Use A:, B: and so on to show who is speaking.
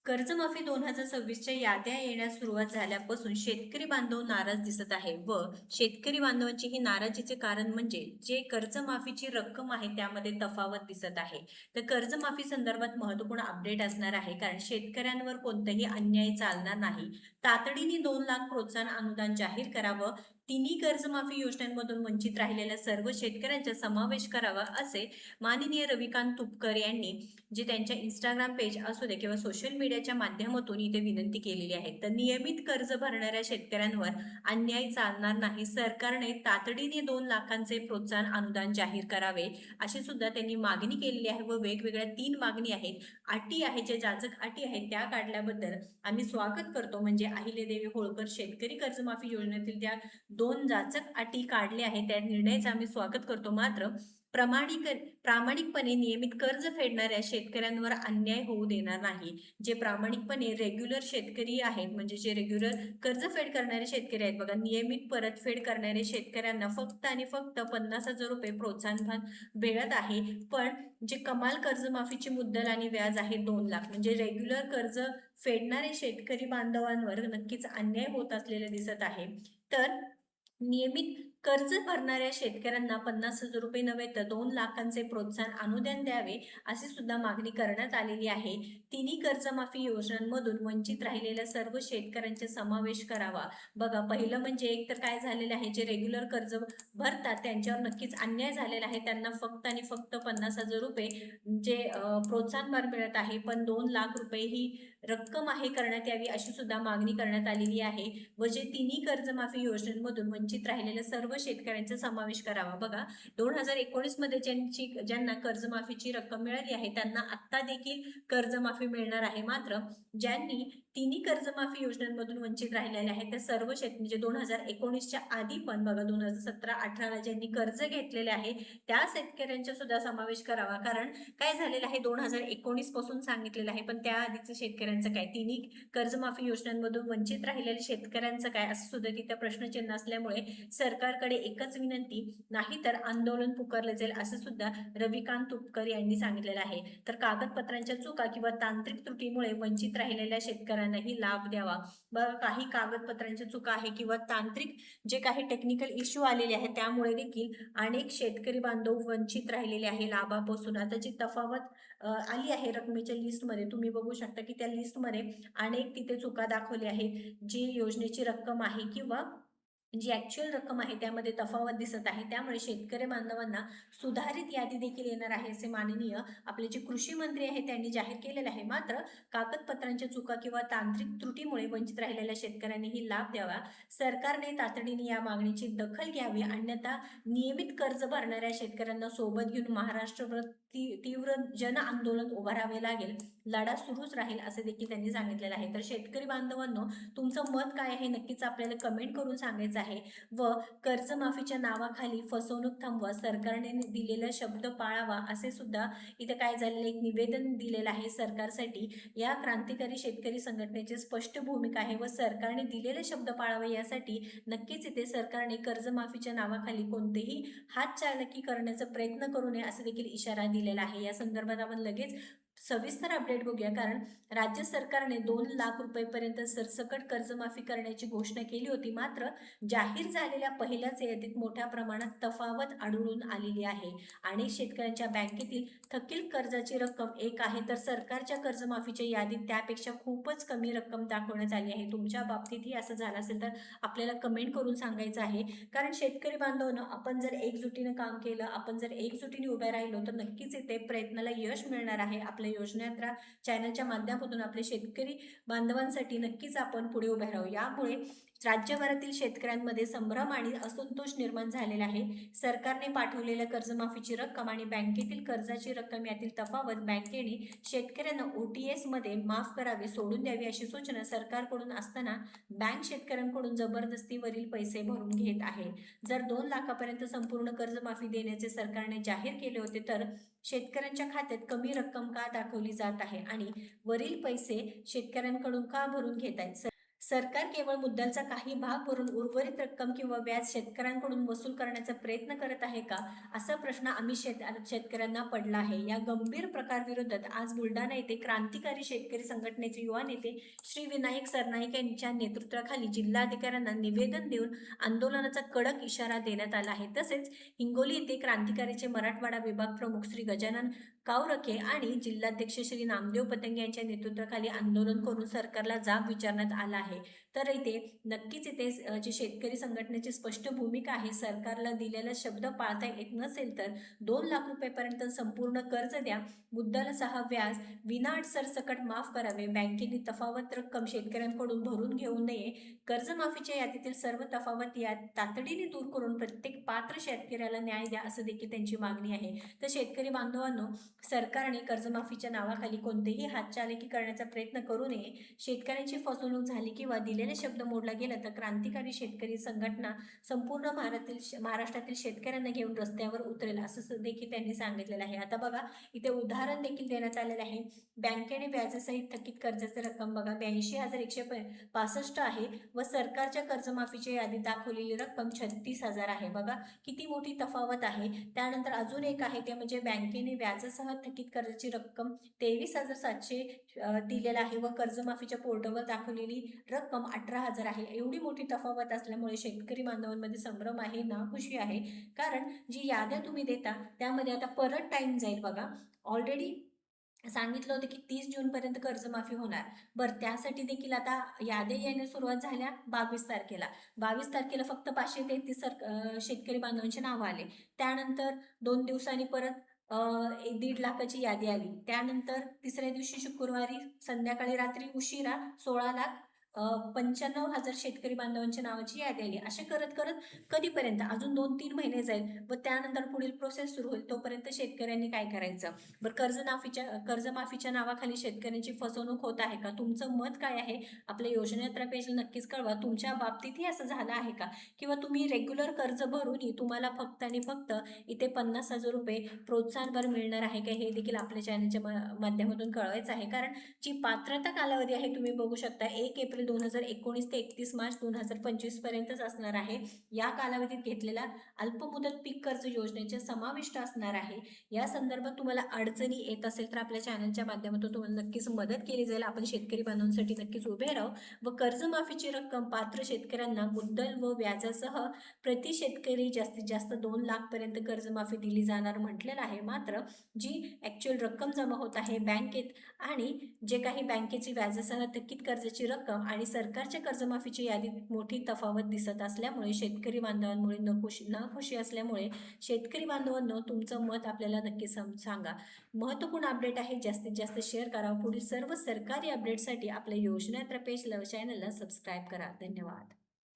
A: कर्जमाफी 2026च्या याद्या येण्यास सुरुवात झाल्यापासून शेतकरी बांधव नाराज दिसत आहे व शेतकरी बांधवांची ही नाराजीचे कारण म्हणजे जे कर्जमाफीची रक्कम आहे त्यामध्ये तफावत दिसत आहे. तर कर्जमाफी संदर्भात महत्त्वपूर्ण अपडेट असणार आहे, कारण शेतकऱ्यांवर कोणताही अन्याय चालणार नाही. तातडीने 2 लाख प्रोत्साहन अनुदान जाहीर करावं, तिन्ही कर्जमाफी योजनांमधून वंचित राहिलेल्या सर्व शेतकऱ्यांचा समावेश करावा, असे माननीय रविकांत तुपकर यांनी जे त्यांच्या इंस्टाग्राम पेज असू दे किंवा सोशल मीडियाच्या माध्यमातून इथे विनंती केलेली आहे. तर नियमित कर्ज भरणाऱ्या शेतकऱ्यांवर अन्याय चालणार नाही. सरकारने तातडीने 2 लाखांचे प्रोत्साहन अनुदान जाहीर करावे, अशी सुद्धा त्यांनी मागणी केलेली आहे व वेगवेगळ्या 3 मागणी आहेत, अटी आहेत, जे जाचक अटी आहेत त्या काढल्याबद्दल आम्ही स्वागत करतो. म्हणजे अहिल्यादेवी होळकर शेतकरी कर्जमाफी योजनेतील त्या 2 जाचक अटी काढल्या आहेत त्या निर्णयाचं आम्ही स्वागत करतो. मात्र प्रामाणिकपणे नियमित कर्ज फेडणाऱ्या शेतकऱ्यांवर अन्याय होऊ देणार नाही. जे प्रामाणिकपणे रेग्युलर शेतकरी आहेत, म्हणजे जे रेग्युलर कर्जफेड करणारे शेतकरी आहेत बघा, नियमित परतफेड करणारे शेतकऱ्यांना फक्त आणि फक्त 50,000 रुपये प्रोत्साहन मिळत आहे. पण जे कमाल कर्जमाफीची मुद्दल आणि व्याज आहे 2 लाख, म्हणजे रेग्युलर कर्ज फेडणारे शेतकरी बांधवांवर नक्कीच अन्याय होत असलेले दिसत आहे. तर नियमित कर्ज भरणाऱ्या शेतकऱ्यांना 50,000 रुपये नव्हे तर 2 लाखांचे प्रोत्साहन अनुदान द्यावे, अशी सुद्धा मागणी करण्यात आलेली आहे. तिन्ही कर्जमाफी योजनांमधून वंचित राहिलेल्या सर्व शेतकऱ्यांचा समावेश करावा. बघा, पहिलं म्हणजे एक तर काय झालेलं आहे, जे रेग्युलर कर्ज भरतात त्यांच्यावर नक्कीच अन्याय झालेला आहे. त्यांना फक्त आणि फक्त 50,000 रुपये जे प्रोत्साहन भर मिळत आहे, पण 2 लाख रुपये ही रक्कम आहे करण्यात यावी, अशी सुद्धा मागणी करण्यात आलेली आहे. व जे तिन्ही कर्जमाफी योजनेमधून वंचित राहिलेल्या सर्व शेतकऱ्यांचा समावेश करावा. बघा, 2019 मध्ये ज्यांना कर्जमाफीची रक्कम मिळाली आहे त्यांना आत्ता देखील कर्जमाफी मिळणार आहे. मात्र ज्यांनी तिन्ही कर्जमाफी योजनांमधून वंचित राहिलेले आहेत त्या सर्व म्हणजे 2019च्या आधी पण बघा 2017-18ला ज्यांनी कर्ज घेतलेले आहे त्या शेतकऱ्यांचा सुद्धा समावेश करावा. कारण काय झालेलं आहे, 2019 पासून सांगितलेलं आहे, पण त्या आधीच्या शेतकऱ्यांचं काय, तिन्ही कर्जमाफी योजनांमधून वंचित राहिलेल्या शेतकऱ्यांचं काय, असं सुद्धा तिथं प्रश्नचिन्ह असल्यामुळे सरकारकडे एकच विनंती, नाही तर आंदोलन पुकारले जाईल, असं सुद्धा रविकांत तुपकर यांनी सांगितलेलं आहे. तर कागदपत्रांच्या चुका किंवा तांत्रिक त्रुटीमुळे वंचित राहिलेल्या शेतकऱ्यांनाही लाभ द्यावा. बघा, काही कागदपत्रांच्या चुका आहे किंवा तांत्रिक जे काही टेक्निकल इश्यू आलेले आहेत त्यामुळे देखील अनेक शेतकरी बांधव वंचित राहिलेले आहे लाभापासून. आता जी तफावत आली आहे रकमेच्या लिस्टमध्ये, तुम्ही बघू शकता की त्या लिस्टमध्ये अनेक तिथे चुका दाखवल्या आहेत. जी योजनेची रक्कम आहे किंवा जी ॲक्च्युअल रक्कम आहे त्यामध्ये तफावत दिसत आहे. त्यामुळे शेतकरी बांधवांना सुधारित यादी देखील येणार आहे, असे माननीय आपले जे कृषी मंत्री आहेत त्यांनी जाहीर केलेलं आहे. मात्र कागदपत्रांच्या चुका किंवा तांत्रिक त्रुटीमुळे वंचित राहिलेल्या शेतकऱ्यांनीही लाभ द्यावा. सरकारने तातडीने या मागणीची दखल घ्यावी, अन्यथा नियमित कर्ज भरणाऱ्या शेतकऱ्यांना सोबत घेऊन महाराष्ट्रभर तीव्र जन आंदोलन उभारावे लागेल. लढा सुरूच राहील, असे देखील त्यांनी सांगितलेलं आहे. तर शेतकरी बांधवांनो, तुमचं मत काय आहे नक्कीच आपल्याला कमेंट करून सांगायचं आहे. व कर्जमाफीच्या नावाखाली फसवणूक थांबवा, सरकारने दिलेला शब्द पाळावा, असे सुद्धा इथे काय झालेलं एक निवेदन दिलेलं आहे सरकारसाठी. या क्रांतिकारी शेतकरी संघटनेची स्पष्ट भूमिका आहे व सरकारने दिलेले शब्द पाळावे यासाठी नक्कीच इथे सरकारने कर्जमाफीच्या नावाखाली कोणतेही हातचालकी करण्याचा प्रयत्न करू नये, असा देखील इशारा दिलेला आहे. या संदर्भात आपण लगेच सविस्तर अपडेट बघूया. कारण राज्य सरकारने 2 लाख रुपयेपर्यंत सरसकट कर्जमाफी करण्याची घोषणा केली होती. मात्र जाहीर झालेल्या पहिल्याच यादीत मोठ्या प्रमाणात तफावत आढळून आलेली आहे. अनेक शेतकऱ्यांच्या बँकेतील थकील कर्जाची रक्कम एक आहे, तर सरकारच्या कर्जमाफीच्या यादीत त्यापेक्षा खूपच कमी रक्कम दाखवण्यात आली आहे. तुमच्या बाबतीतही असं झालं असेल तर आपल्याला कमेंट करून सांगायचं आहे. कारण शेतकरी बांधवांनो, आपण जर एकजुटीनं काम केलं, आपण जर एकजुटीने उभे राहिलो तर नक्कीच इथे प्रयत्नाला यश मिळणार आहे. आपल्या योजनेत्रा चॅनलच्या माध्यमातून आपले शेतकरी बांधवांसाठी नक्कीच आपण पुढे उभे राहू. यामुळे राज्यभरातील शेतकऱ्यांमध्ये संभ्रम आणि असंतोष निर्माण झालेला आहे. सरकारने पाठवलेल्या कर्जमाफीची रक्कम आणि बँकेतील कर्जाची रक्कम यातील तफावत बँकेने शेतकऱ्यांना OTS मध्ये माफ करावे, सोडून द्यावी, अशी सूचना सरकारकडून असताना बँक शेतकऱ्यांकडून जबरदस्तीवरील पैसे भरून घेत आहे. जर 2 लाखापर्यंत संपूर्ण कर्जमाफी देण्याचे सरकारने जाहीर केले होते, तर शेतकऱ्यांच्या खात्यात कमी रक्कम का दाखवली जात आहे आणि वरील पैसे शेतकऱ्यांकडून का भरून घेत आहेत? सरकार केवळ मुद्दलचा काही भाग भरून उर्वरित रक्कम किंवा व्याज शेतकऱ्यांकडून वसूल करण्याचा प्रयत्न करत आहे का, असा प्रश्न आम्ही शेतकऱ्यांना पडला आहे. या गंभीर प्रकारविरोधात आज बुलढाणा येथे क्रांतिकारी शेतकरी संघटनेचे युवा नेते श्री विनायक सरनाईक यांच्या नेतृत्वाखाली जिल्हाधिकाऱ्यांना निवेदन देऊन आंदोलनाचा कडक इशारा देण्यात आला आहे. तसेच हिंगोली येथे क्रांतिकारीचे मराठवाडा विभाग प्रमुख श्री गजानन कावरखे आणि जिल्हाध्यक्ष श्री नामदेव पतंगे यांच्या नेतृत्वाखाली आंदोलन करून सरकारला जाब विचारण्यात आला आहे. तर इथे नक्कीच इथे जी शेतकरी संघटनेची स्पष्ट भूमिका आहे, सरकारला दिलेला शब्द पाळता येत नसेल तर 2 लाख रुपयेपर्यंत संपूर्ण कर्ज द्या, मुद्दलासह व्याज विना सरसकट माफ करावे, बँकेने तफावत रक्कम शेतकऱ्यांकडून भरून घेऊ नये, कर्जमाफीच्या यादीतील सर्व तफावत तातडीने दूर करून प्रत्येक पात्र शेतकऱ्याला न्याय द्या, असं देखील त्यांची मागणी आहे. तर शेतकरी बांधवांनो, सरकारने कर्जमाफीच्या नावाखाली कोणतेही हातचालकी करण्याचा प्रयत्न करू नये. शेतकऱ्यांची फसवणूक झाली किंवा दिलेले शब्द मोडला गेला तर क्रांतिकारी शेतकरी संघटना संपूर्ण महाराष्ट्रातील शेतकऱ्यांना घेऊन रस्त्यावर उतरेल, असं देखील त्यांनी सांगितलेलं आहे. आता बघा, इथे उदाहरण देखील देण्यात आलेलं आहे. बँकेने व्याजासहित थकीत कर्जाची रक्कम बघा 82,165 आहे व सरकारच्या कर्जमाफीच्या यादीत दाखवलेली रक्कम 36,000 आहे. बघा किती मोठी तफावत आहे. त्यानंतर अजून एक आहे ते म्हणजे बँकेने व्याजासह थकीत कर्जाची रक्कम 23,700 दिलेला आहे व कर्जमाफीच्या पोर्टलवर दाखवलेली रक्कम 18,000 आहे. एवढी मोठी तफावत असल्यामुळे शेतकरी बांधवांमध्ये संभ्रम आहे, नाखुशी आहे. कारण जी याद्या तुम्ही देता त्यामध्ये आता परत टाइम जाईल. बघा ऑलरेडी सांगितलं होतं की 30 जूनपर्यंत कर्जमाफी होणार. बरं, त्यासाठी देखील आता याद्या येण्यास सुरुवात झाल्या 22 तारखेला. 22 तारखेला फक्त 533 शेतकरी बांधवांचे नावं आले. त्यानंतर 2 दिवसांनी परत 1.5 लाखाची यादी आली. त्यानंतर तिसऱ्या दिवशी शुक्रवारी संध्याकाळी रात्री उशिरा 16,95,000 शेतकरी बांधवांच्या नावाची यादी आली. असे करत करत कधीपर्यंत अजून 2-3 महिने जाईल व त्यानंतर पुढील प्रोसेस सुरू होईल. तोपर्यंत शेतकऱ्यांनी काय करायचं? बरं, कर्जमाफीच्या नावाखाली शेतकऱ्यांची फसवणूक होत आहे का? तुमचं मत काय आहे? आपल्या योजनेत्र पेजला नक्कीच कळवा. तुमच्या बाबतीतही असं झालं आहे का? किंवा तुम्ही रेग्युलर कर्ज भरूनही तुम्हाला फक्त आणि फक्त इथे 50,000 रुपये प्रोत्साहनभर मिळणार आहे का? हे देखील आपल्या चॅनलच्या माध्यमातून कळवायचं आहे. कारण जी पात्रता कालावधी आहे तुम्ही बघू शकता 1 एप्रिल 2019 ते 31 मार्च 2025 पर्यंतच असणार आहे. या कालावधीत घेतलेला अल्पमुदत पीक कर्ज योजनेचे समाविष्ट असणार आहे. या संदर्भात तुम्हाला अडचणी येत असेल तर आपल्या चॅनलच्या माध्यमातून तुम्हाला नक्कीच मदत केली जाईल. आपण शेतकरी बांधवांसाठी नक्कीच उभे राहू व कर्जमाफीची रक्कम पात्र शेतकऱ्यांना मुद्दल व व्याजासह प्रति शेतकरी जास्तीत जास्त 2 लाख पर्यंत कर्जमाफी दिली जाणार म्हटलेलं आहे. मात्र जी ॲक्च्युअल रक्कम जमा होत आहे बँकेत आणि जे काही बँकेची व्याजासह थकीत कर्जाची रक्कम आणि सरकारच्या कर्जमाफीची यादीत मोठी तफावत दिसत असल्यामुळे शेतकरी बांधवांमुळे नाखुशी असल्यामुळे शेतकरी बांधवांनो, तुमचं मत आपल्याला नक्की सांगा. महत्त्वपूर्ण अपडेट आहे, जास्तीत जास्त शेअर करा. पुढील सर्व सरकारी अपडेटसाठी आपल्या योजनात्र पेज चॅनलला सबस्क्राईब करा. धन्यवाद.